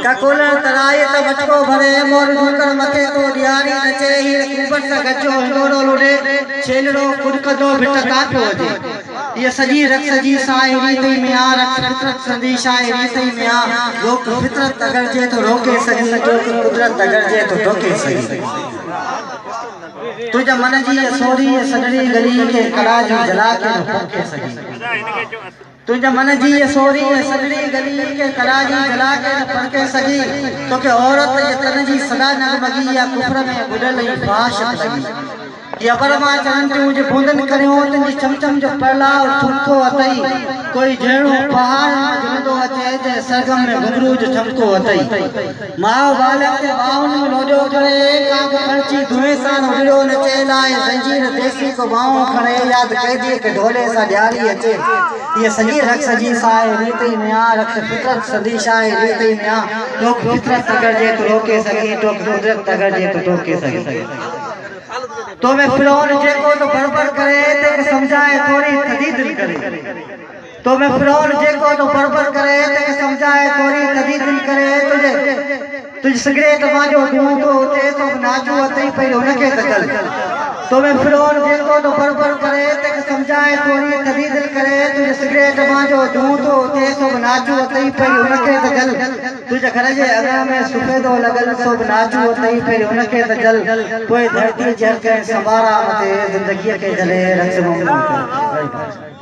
ककुल तराए त मटको भरे मोर ढूंढकर मथे तो दियारी नचे ही कुबट सा गजो हिंडोरो लोडे छेलड़ो कुदकदो बिट कापियो जे ये सजी रख सजी साहिरी तई में आ रख फितरत सदी शायरी तई में आ लोक फितरत अगर जे तो रोके सगी जो कुदरत अगर जे तो टोके सगी तुझा मन जी सोरी सजड़ी गली के कड़ा जो जला के फूके सगी तुझा मन जी सोरी सजड़ी गली के कड़ा जी जला के फूके सगी तो के औरत ये तन जी सदा नगमगी या कुफर में बुडल ही फाश लगी या परमा चरण तू जो बूंदन करियो तन जी चमचम जो पड़ला और ठुमको अतई कोई जेणो पहाड़ जंदो अचे जे सरगम में घुंघरू जो ठमको अतई माओ बालक के बाहुन में लोजो करे काग खर्ची धुए सा नोड़ो नचे लाए जंजीर देसी को बाहों खड़े याद कैदी के ढोले सा ड्यारी अचे ये सजी रख सजी साए रीति में आ रख फितरत सदी शाए रीति में आ लोग फितरत अगर जे तो रोके सके तो कुदरत अगर जे तो टोके सके तो मैं फिरौन जे को तो बड़बड़ करे ते समझाए थोड़ी तदी दिल करे तो मैं फिरौन जे को तो बड़बड़ करे ते समझाए थोड़ी तदी दिल करे तुझे सिगरेट मांजो दूं तो ते तो नाचो अतई पे उनके तकल तो मैं फिरौन जे को तो बड़बड़ करे ते समझाए थोड़ी तदी दिल करे तुझे सिगरेट मांजो दूं तो ते तो नाचो अतई पे उनके तकल तुझे घर जे अगा में सुफेदो लगल सब नाचो अतई पे उनके तकल कोई धरती जल के संवारा मते जिंदगी के जले रंग से